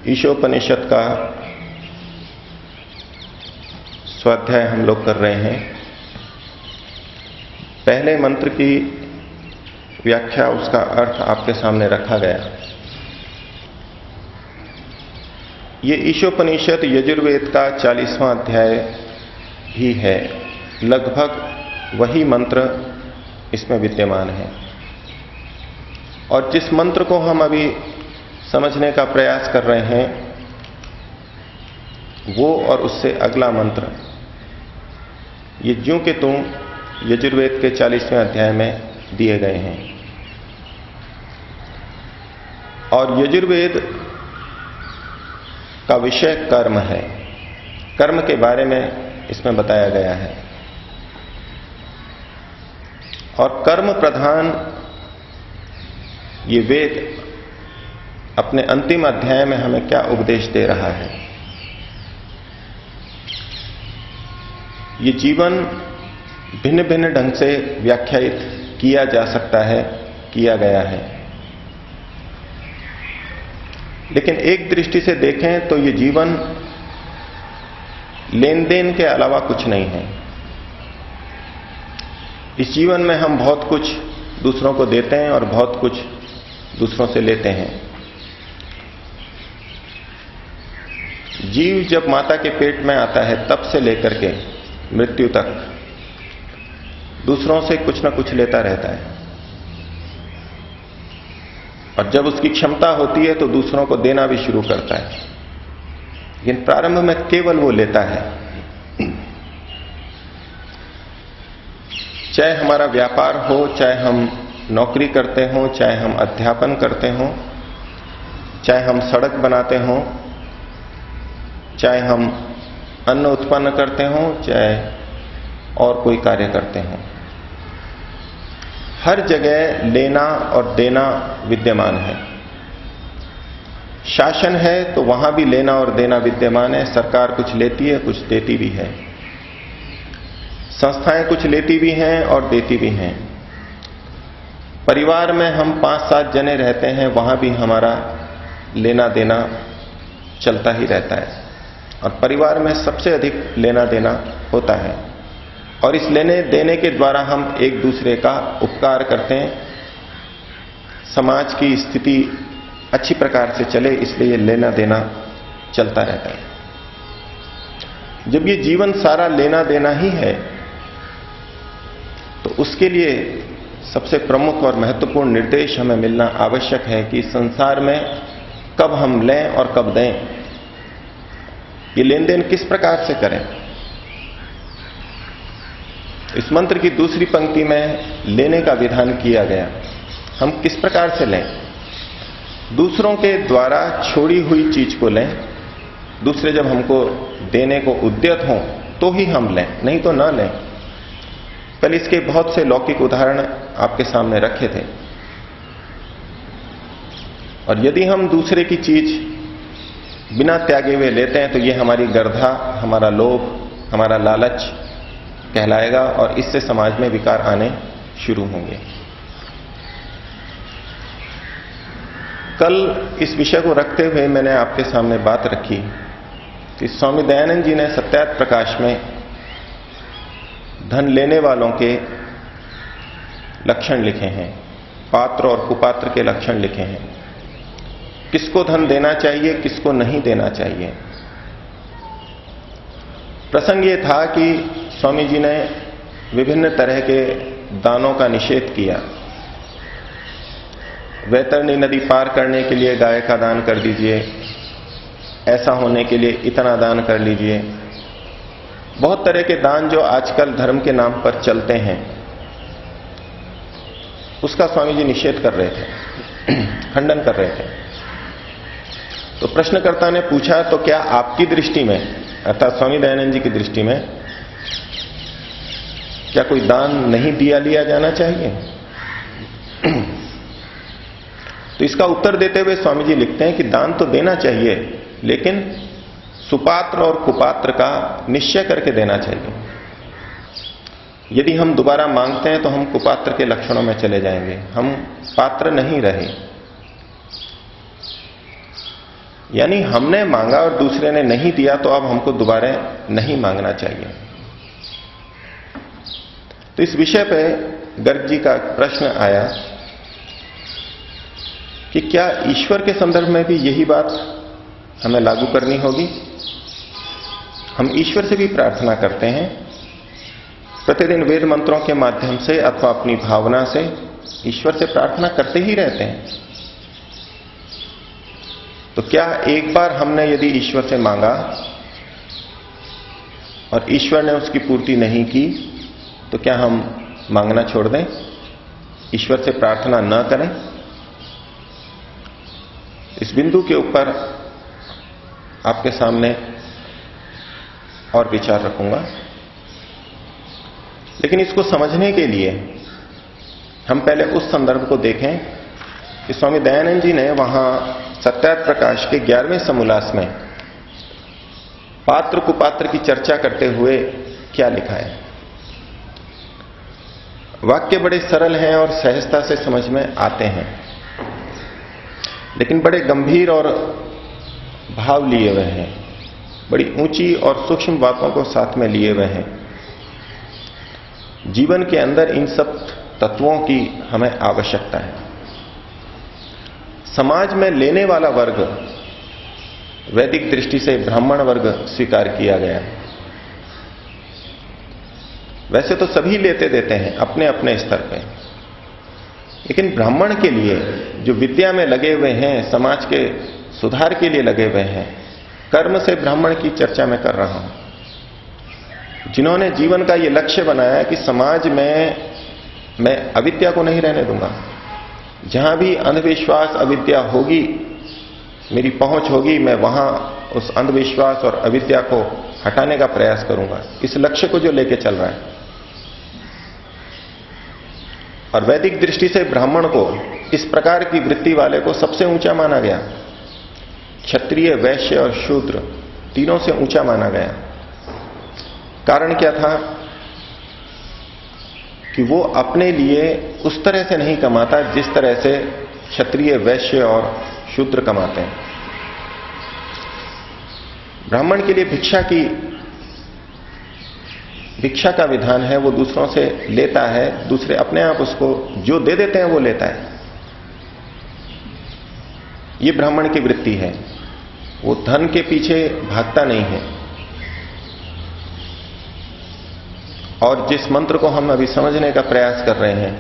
ईशोपनिषद का स्वाध्याय हम लोग कर रहे हैं। पहले मंत्र की व्याख्या, उसका अर्थ आपके सामने रखा गया। ये ईशोपनिषद यजुर्वेद का 40वां अध्याय ही है। लगभग वही मंत्र इसमें विद्यमान है। और जिस मंत्र को हम अभी समझने का प्रयास कर रहे हैं, वो और उससे अगला मंत्र, ये ज्यों के त्यों यजुर्वेद के 40वें अध्याय में दिए गए हैं। और यजुर्वेद का विषय कर्म है। कर्म के बारे में इसमें बताया गया है। और कर्म प्रधान ये वेद अपने अंतिम अध्याय में हमें क्या उपदेश दे रहा है। ये जीवन भिन्न भिन्न ढंग से व्याख्यायित किया जा सकता है, किया गया है। लेकिन एक दृष्टि से देखें तो ये जीवन लेन देन के अलावा कुछ नहीं है। इस जीवन में हम बहुत कुछ दूसरों को देते हैं और बहुत कुछ दूसरों से लेते हैं। जीव जब माता के पेट में आता है तब से लेकर के मृत्यु तक दूसरों से कुछ ना कुछ लेता रहता है। और जब उसकी क्षमता होती है तो दूसरों को देना भी शुरू करता है। लेकिन प्रारंभ में केवल वो लेता है। चाहे हमारा व्यापार हो, चाहे हम नौकरी करते हों, चाहे हम अध्यापन करते हों, चाहे हम सड़क बनाते हों, चाहे हम अन्न उत्पन्न करते हों, चाहे और कोई कार्य करते हों, हर जगह लेना और देना विद्यमान है। शासन है तो वहां भी लेना और देना विद्यमान है। सरकार कुछ लेती है, कुछ देती भी है। संस्थाएं कुछ लेती भी हैं और देती भी हैं। परिवार में हम 5-7 जने रहते हैं, वहां भी हमारा लेना देना चलता ही रहता है। और परिवार में सबसे अधिक लेना देना होता है। और इस लेने देने के द्वारा हम एक दूसरे का उपकार करते हैं। समाज की स्थिति अच्छी प्रकार से चले, इसलिए लेना देना चलता रहता है। जब ये जीवन सारा लेना देना ही है, तो उसके लिए सबसे प्रमुख और महत्वपूर्ण निर्देश हमें मिलना आवश्यक है कि संसार में कब हम लें और कब दें। ये लेन देन किस प्रकार से करें। इस मंत्र की दूसरी पंक्ति में लेने का विधान किया गया। हम किस प्रकार से लें। दूसरों के द्वारा छोड़ी हुई चीज को लें। दूसरे जब हमको देने को उद्यत हों तो ही हम लें, नहीं तो ना लें। कल इसके बहुत से लौकिक उदाहरण आपके सामने रखे थे। और यदि हम दूसरे की चीज बिना त्यागे हुए लेते हैं तो ये हमारी गर्धा, हमारा लोभ, हमारा लालच कहलाएगा और इससे समाज में विकार आने शुरू होंगे। कल इस विषय को रखते हुए मैंने आपके सामने बात रखी कि स्वामी दयानंद जी ने सत्यार्थ प्रकाश में धन लेने वालों के लक्षण लिखे हैं, पात्र और कुपात्र के लक्षण लिखे हैं। किसको धन देना चाहिए, किसको नहीं देना चाहिए। प्रसंग ये था कि स्वामी जी ने विभिन्न तरह के दानों का निषेध किया। वैतरणी नदी पार करने के लिए गाय का दान कर दीजिए, ऐसा होने के लिए इतना दान कर लीजिए। बहुत तरह के दान जो आजकल धर्म के नाम पर चलते हैं, उसका स्वामी जी निषेध कर रहे थे, खंडन कर रहे थे। तो प्रश्नकर्ता ने पूछा, तो क्या आपकी दृष्टि में, अर्थात स्वामी दयानंद जी की दृष्टि में, क्या कोई दान नहीं लिया जाना चाहिए। तो इसका उत्तर देते हुए स्वामी जी लिखते हैं कि दान तो देना चाहिए, लेकिन सुपात्र और कुपात्र का निश्चय करके देना चाहिए। यदि हम दोबारा मांगते हैं तो हम कुपात्र के लक्षणों में चले जाएंगे, हम पात्र नहीं रहे। यानी हमने मांगा और दूसरे ने नहीं दिया तो अब हमको दोबारा नहीं मांगना चाहिए। तो इस विषय पे गर्ग जी का प्रश्न आया कि क्या ईश्वर के संदर्भ में भी यही बात हमें लागू करनी होगी? हम ईश्वर से भी प्रार्थना करते हैं, प्रतिदिन वेद मंत्रों के माध्यम से अथवा अपनी भावना से ईश्वर से प्रार्थना करते ही रहते हैं। तो क्या एक बार हमने यदि ईश्वर से मांगा और ईश्वर ने उसकी पूर्ति नहीं की तो क्या हम मांगना छोड़ दें, ईश्वर से प्रार्थना न करें? इस बिंदु के ऊपर आपके सामने और विचार रखूंगा, लेकिन इसको समझने के लिए हम पहले उस संदर्भ को देखें कि स्वामी दयानंद जी ने वहां सत्यार्थ प्रकाश के 11वें समोल्लास में पात्र कुपात्र की चर्चा करते हुए क्या लिखा है। वाक्य बड़े सरल हैं और सहजता से समझ में आते हैं, लेकिन बड़े गंभीर और भाव लिए हुए हैं, बड़ी ऊंची और सूक्ष्म बातों को साथ में लिए हुए हैं। जीवन के अंदर इन सब तत्वों की हमें आवश्यकता है। समाज में लेने वाला वर्ग वैदिक दृष्टि से ब्राह्मण वर्ग स्वीकार किया गया। वैसे तो सभी लेते देते हैं अपने अपने स्तर पे, लेकिन ब्राह्मण के लिए जो विद्या में लगे हुए हैं, समाज के सुधार के लिए लगे हुए हैं, कर्म से ब्राह्मण की चर्चा मैं कर रहा हूं, जिन्होंने जीवन का ये लक्ष्य बनाया कि समाज में मैं अविद्या को नहीं रहने दूंगा। जहां भी अंधविश्वास अविद्या होगी, मेरी पहुंच होगी, मैं वहां उस अंधविश्वास और अविद्या को हटाने का प्रयास करूंगा। इस लक्ष्य को जो लेके चल रहा है। और वैदिक दृष्टि से ब्राह्मण को, इस प्रकार की वृत्ति वाले को सबसे ऊंचा माना गया। क्षत्रिय, वैश्य और शूद्र तीनों से ऊंचा माना गया। कारण क्या था कि वो अपने लिए उस तरह से नहीं कमाता जिस तरह से क्षत्रिय, वैश्य और शूद्र कमाते हैं। ब्राह्मण के लिए भिक्षा का विधान है, वो दूसरों से लेता है, दूसरे अपने आप उसको जो दे देते हैं वो लेता है। ये ब्राह्मण की वृत्ति है, वो धन के पीछे भागता नहीं है। और जिस मंत्र को हम अभी समझने का प्रयास कर रहे हैं,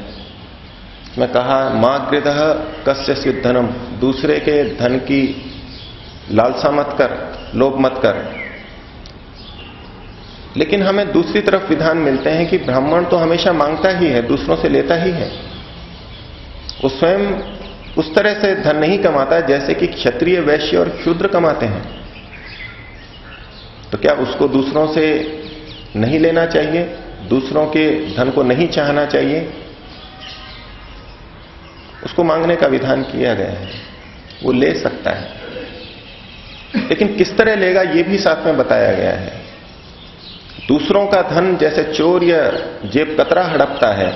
मैं कहा मां गृधः कस्य धनम, दूसरे के धन की लालसा मत कर, लोभ मत कर। लेकिन हमें दूसरी तरफ विधान मिलते हैं कि ब्राह्मण तो हमेशा मांगता ही है, दूसरों से लेता ही है। वो स्वयं उस तरह से धन नहीं कमाता जैसे कि क्षत्रिय, वैश्य और शूद्र कमाते हैं। तो क्या उसको दूसरों से नहीं लेना चाहिए? दूसरों के धन को नहीं चाहना चाहिए? उसको मांगने का विधान किया गया है। वो ले सकता है, लेकिन किस तरह लेगा ये भी साथ में बताया गया है। दूसरों का धन जैसे चोर या जेब कतरा हड़पता है,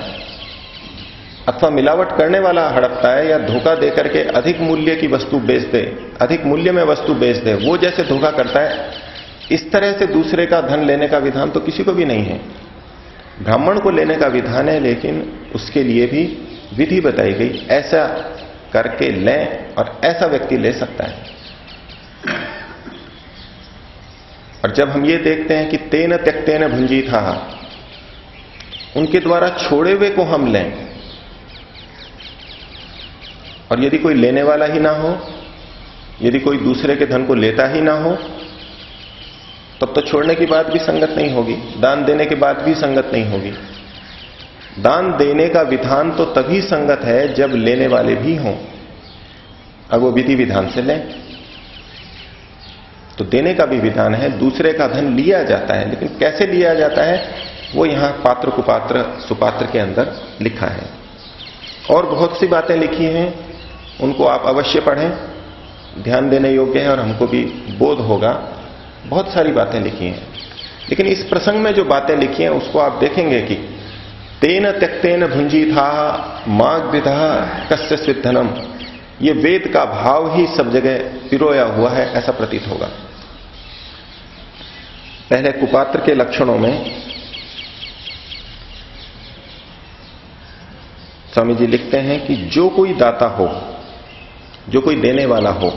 अथवा मिलावट करने वाला हड़पता है, या धोखा देकर के अधिक मूल्य की वस्तु बेच दे, अधिक मूल्य में वस्तु बेच दे, वो जैसे धोखा करता है, इस तरह से दूसरे का धन लेने का विधान तो किसी को भी नहीं है। ब्राह्मण को लेने का विधान है, लेकिन उसके लिए भी विधि बताई गई, ऐसा करके लें और ऐसा व्यक्ति ले सकता है। और जब हम ये देखते हैं कि तेन त्यक्तेन भुंजीथा, उनके द्वारा छोड़े हुए को हम लें, और यदि कोई लेने वाला ही ना हो, यदि कोई दूसरे के धन को लेता ही ना हो, तब तो छोड़ने की बात भी संगत नहीं होगी, दान देने की बात भी संगत नहीं होगी। दान देने का विधान तो तभी संगत है जब लेने वाले भी हों, अब वो विधि विधान से लें। तो देने का भी विधान है, दूसरे का धन लिया जाता है, लेकिन कैसे लिया जाता है वो यहां पात्र कुपात्र सुपात्र के अंदर लिखा है। और बहुत सी बातें लिखी हैं, उनको आप अवश्य पढ़ें, ध्यान देने योग्य है और हमको भी बोध होगा। बहुत सारी बातें लिखी हैं, लेकिन इस प्रसंग में जो बातें लिखी हैं उसको आप देखेंगे कि तेन त्यक्तेन भुंजीथा मां गृधः कस्य धनम, ये वेद का भाव ही सब जगह पिरोया हुआ है, ऐसा प्रतीत होगा। पहले कुपात्र के लक्षणों में स्वामी जी लिखते हैं कि जो कोई दाता हो, जो कोई देने वाला हो,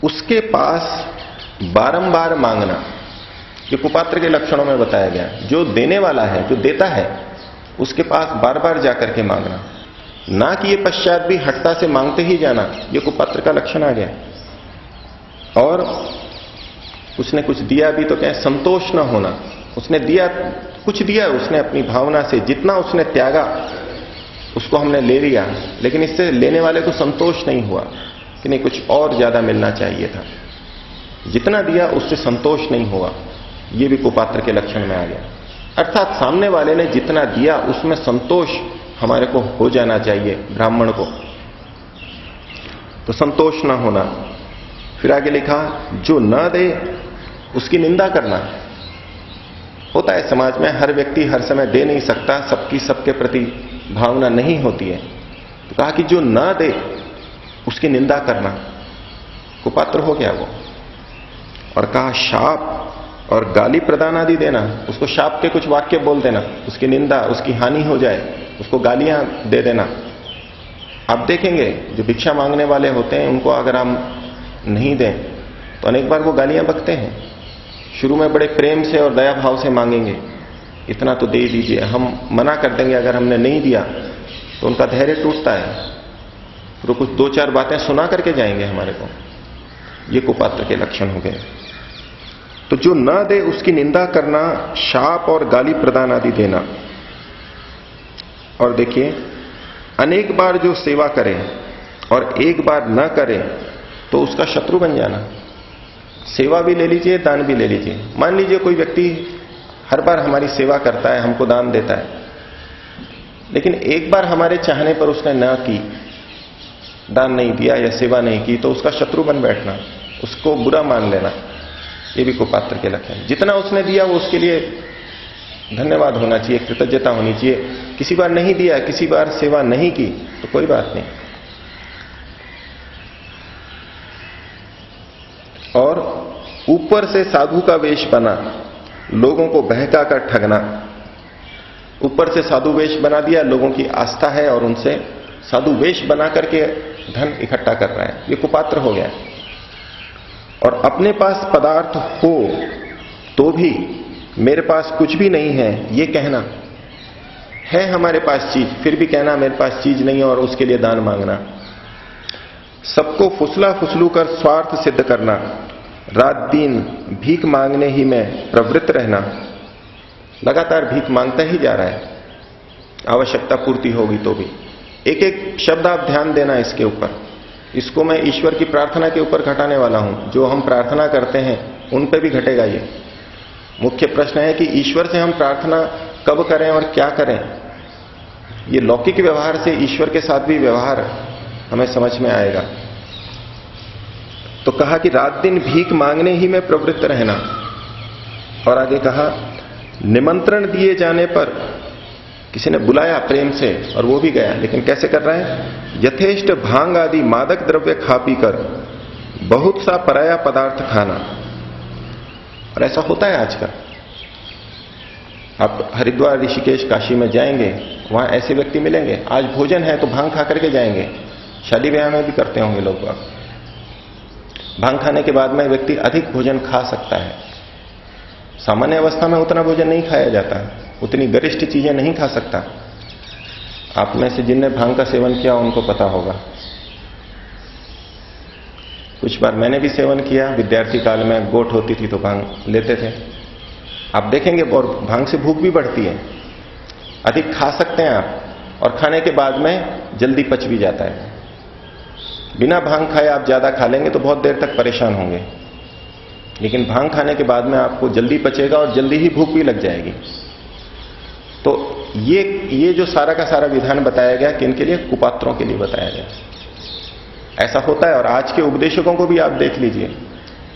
उसके पास बारंबार मांगना, ये कुपात्र के लक्षणों में बताया गया। जो देने वाला है, जो देता है, उसके पास बार बार जाकर के मांगना, ना कि ये पश्चात भी हठता से मांगते ही जाना, ये कुपात्र का लक्षण आ गया। और उसने कुछ दिया भी तो क्या, संतोष न होना। उसने दिया, कुछ दिया उसने अपनी भावना से, जितना उसने त्यागा उसको हमने ले लिया, लेकिन इससे लेने वाले को संतोष नहीं हुआ कि नहीं, कुछ और ज्यादा मिलना चाहिए था। जितना दिया उससे संतोष नहीं हुआ, यह भी कुपात्र के लक्षण में आ गया। अर्थात सामने वाले ने जितना दिया उसमें संतोष हमारे को हो जाना चाहिए, ब्राह्मण को, तो संतोष ना होना। फिर आगे लिखा, जो न दे उसकी निंदा करना। होता है समाज में, हर व्यक्ति हर समय दे नहीं सकता, सबकी सबके प्रति भावना नहीं होती है, तो कहा कि जो न दे उसकी निंदा करना, कुपात्र हो गया वो। और कहा शाप और गाली प्रदान आदि देना, उसको शाप के कुछ वाक्य बोल देना, उसकी निंदा, उसकी हानि हो जाए, उसको गालियां दे देना। आप देखेंगे जो भिक्षा मांगने वाले होते हैं, उनको अगर हम नहीं दें तो अनेक बार वो गालियां बकते हैं। शुरू में बड़े प्रेम से और दया भाव से मांगेंगे, इतना तो दे दीजिए, हम मना कर देंगे अगर हमने नहीं दिया तो उनका धैर्य टूटता है, तो कुछ दो चार बातें सुना करके जाएंगे हमारे को। ये कुपात्र के लक्षण हो गए। तो जो न दे उसकी निंदा करना, शाप और गाली प्रदान आदि देना। और देखिए, अनेक बार जो सेवा करे और एक बार न करे तो उसका शत्रु बन जाना। सेवा भी ले लीजिए, दान भी ले लीजिए। मान लीजिए कोई व्यक्ति हर बार हमारी सेवा करता है, हमको दान देता है, लेकिन एक बार हमारे चाहने पर उसने न की, दान नहीं दिया या सेवा नहीं की, तो उसका शत्रु बन बैठना, उसको बुरा मान लेना, ये भी कुपात्र के लक्षण। जितना उसने दिया वो उसके लिए धन्यवाद होना चाहिए, कृतज्ञता होनी चाहिए। किसी बार नहीं दिया, किसी बार सेवा नहीं की तो कोई बात नहीं। और ऊपर से साधु का वेश बना, लोगों को बहका कर ठगना। ऊपर से साधु वेश बना दिया, लोगों की आस्था है और उनसे साधु वेश बना करके धन इकट्ठा कर रहा है, ये कुपात्र हो गया। और अपने पास पदार्थ हो तो भी मेरे पास कुछ भी नहीं है, ये कहना। है हमारे पास चीज, फिर भी कहना मेरे पास चीज नहीं है और उसके लिए दान मांगना। सबको फुसला फुसलू कर स्वार्थ सिद्ध करना, रात दिन भीख मांगने ही में प्रवृत्त रहना। लगातार भीख मांगता ही जा रहा है, आवश्यकता पूर्ति होगी तो भी। एक एक शब्द आप ध्यान देना इसके ऊपर। इसको मैं ईश्वर की प्रार्थना के ऊपर घटाने वाला हूं। जो हम प्रार्थना करते हैं उन पे भी घटेगा ये। मुख्य प्रश्न है कि ईश्वर से हम प्रार्थना कब करें और क्या करें। ये लौकिक व्यवहार से ईश्वर के साथ भी व्यवहार हमें समझ में आएगा। तो कहा कि रात दिन भीख मांगने ही में प्रवृत्त रहना। और आगे कहा, निमंत्रण दिए जाने पर, किसी ने बुलाया प्रेम से और वो भी गया, लेकिन कैसे कर रहा है, यथेष्ट भांग आदि मादक द्रव्य खा पी कर बहुत सा पराया पदार्थ खाना। और ऐसा होता है आजकल। आप हरिद्वार, ऋषिकेश, काशी में जाएंगे, वहां ऐसे व्यक्ति मिलेंगे, आज भोजन है तो भांग खा करके जाएंगे। शादी ब्याह में भी करते होंगे लोग। भांग खाने के बाद में व्यक्ति अधिक भोजन खा सकता है। सामान्य अवस्था में उतना भोजन नहीं खाया जाता, उतनी गरिष्ठ चीजें नहीं खा सकता। आप में से जिनने भांग का सेवन किया उनको पता होगा। कुछ बार मैंने भी सेवन किया, विद्यार्थी काल में गोट होती थी तो भांग लेते थे। आप देखेंगे और भांग से भूख भी बढ़ती है, अधिक खा सकते हैं आप, और खाने के बाद में जल्दी पच भी जाता है। बिना भांग खाए आप ज्यादा खा लेंगे तो बहुत देर तक परेशान होंगे, लेकिन भांग खाने के बाद में आपको जल्दी पचेगा और जल्दी ही भूख भी लग जाएगी। तो ये जो सारा का सारा विधान बताया गया कि इनके लिए, कुपात्रों के लिए बताया गया। ऐसा होता है। और आज के उपदेशकों को भी आप देख लीजिए,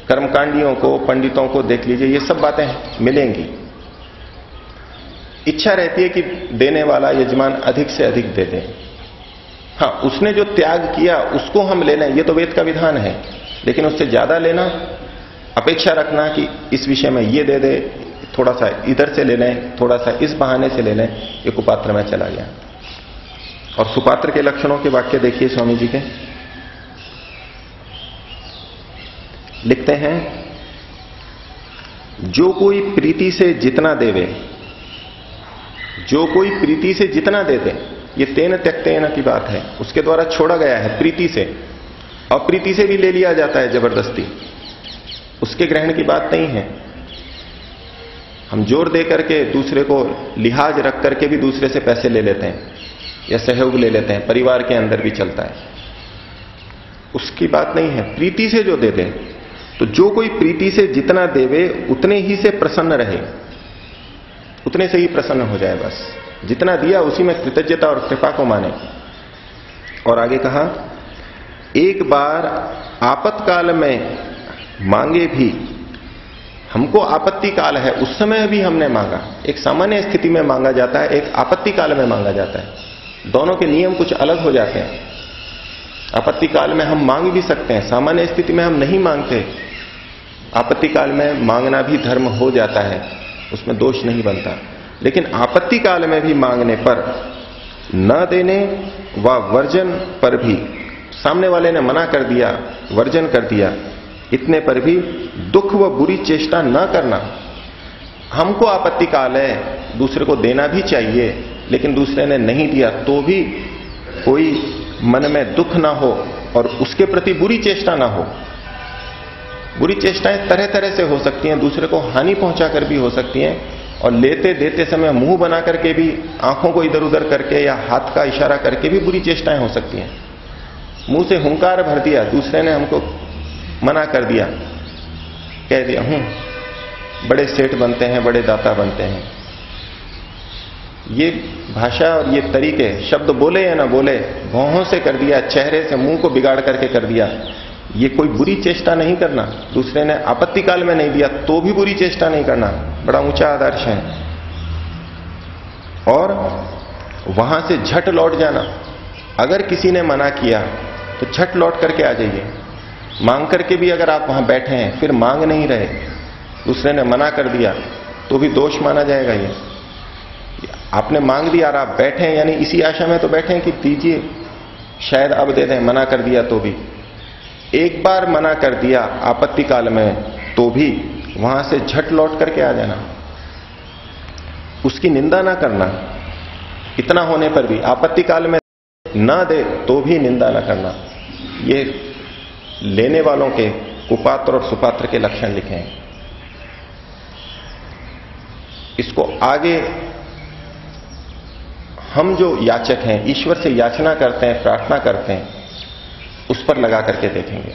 कर्मकांडियों को, पंडितों को देख लीजिए, ये सब बातें मिलेंगी। इच्छा रहती है कि देने वाला यजमान अधिक से अधिक दे दे, हाँ, उसने जो त्याग किया उसको हम ले लें, ये तो वेद का विधान है, लेकिन उससे ज्यादा लेना, अपेक्षा रखना कि इस विषय में ये दे दे, थोड़ा सा इधर से ले लें, थोड़ा सा इस बहाने से ले लें, ये कुपात्र में चला गया। और सुपात्र के लक्षणों के वाक्य देखिए स्वामी जी के, लिखते हैं, जो कोई प्रीति से जितना देवे, जो कोई प्रीति से जितना दे दे, ये तेन त्यक्तेन की बात है, उसके द्वारा छोड़ा गया है प्रीति से। अप्रीति से भी ले लिया जाता है जबरदस्ती, उसके ग्रहण की बात नहीं है। हम जोर दे करके दूसरे को लिहाज रख करके भी दूसरे से पैसे ले लेते हैं या सहयोग ले लेते हैं, परिवार के अंदर भी चलता है, उसकी बात नहीं है। प्रीति से जो दे दे, तो जो कोई प्रीति से जितना देवे उतने ही से प्रसन्न रहे, उतने से ही प्रसन्न हो जाए, बस जितना दिया उसी में कृतज्ञता और कृपा को माने। और आगे कहा, एक बार आपत्काल में मांगे भी, हमको आपत्ति काल है उस समय भी हमने मांगा, एक सामान्य स्थिति में मांगा जाता है, एक आपत्ति काल में मांगा जाता है, दोनों के नियम कुछ अलग हो जाते हैं। आपत्ति काल में हम मांग भी सकते हैं, सामान्य स्थिति में हम नहीं मांगते। आपत्ति काल में मांगना भी धर्म हो जाता है, उसमें दोष नहीं बनता, लेकिन आपत्ति काल में भी मांगने पर, न देने व वर्जन पर भी, सामने वाले ने मना कर दिया, वर्जन कर दिया, इतने पर भी दुख व बुरी चेष्टा न करना। हमको आपत्ति काल है, दूसरे को देना भी चाहिए, लेकिन दूसरे ने नहीं दिया तो भी कोई मन में दुख ना हो और उसके प्रति बुरी चेष्टा ना हो। बुरी चेष्टाएं तरह तरह से हो सकती हैं, दूसरे को हानि पहुंचाकर भी हो सकती हैं, और लेते देते समय मुंह बना करके भी, आंखों को इधर उधर करके या हाथ का इशारा करके भी बुरी चेष्टाएं हो सकती हैं। मुंह से हुंकार भर दिया, दूसरे ने हमको मना कर दिया, कह दिया बड़े सेठ बनते हैं, बड़े दाता बनते हैं, ये भाषा और ये तरीके, शब्द बोले या ना बोले, भौहों से कर दिया, चेहरे से मुंह को बिगाड़ करके कर दिया, ये कोई बुरी चेष्टा नहीं करना। दूसरे ने आपत्ति काल में नहीं दिया तो भी बुरी चेष्टा नहीं करना, बड़ा ऊंचा आदर्श है। और वहां से झट लौट जाना, अगर किसी ने मना किया तो झट लौट करके आ जाइए। मांग करके भी अगर आप वहां बैठे हैं, फिर मांग नहीं रहे, दूसरे ने मना कर दिया तो भी दोष माना जाएगा। ये आपने मांग दिया और आप बैठे हैं, यानी इसी आशा में तो बैठे हैं कि दीजिए, शायद अब दे दें, मना कर दिया तो भी। एक बार मना कर दिया आपत्ति काल में तो भी वहां से झट लौट करके आ जाना, उसकी निंदा ना करना, इतना होने पर भी आपत्ति काल में ना दे तो भी निंदा ना करना। ये लेने वालों के कुपात्र और सुपात्र के लक्षण लिखे हैं। इसको आगे हम जो याचक हैं, ईश्वर से याचना करते हैं, प्रार्थना करते हैं, उस पर लगा करके देखेंगे।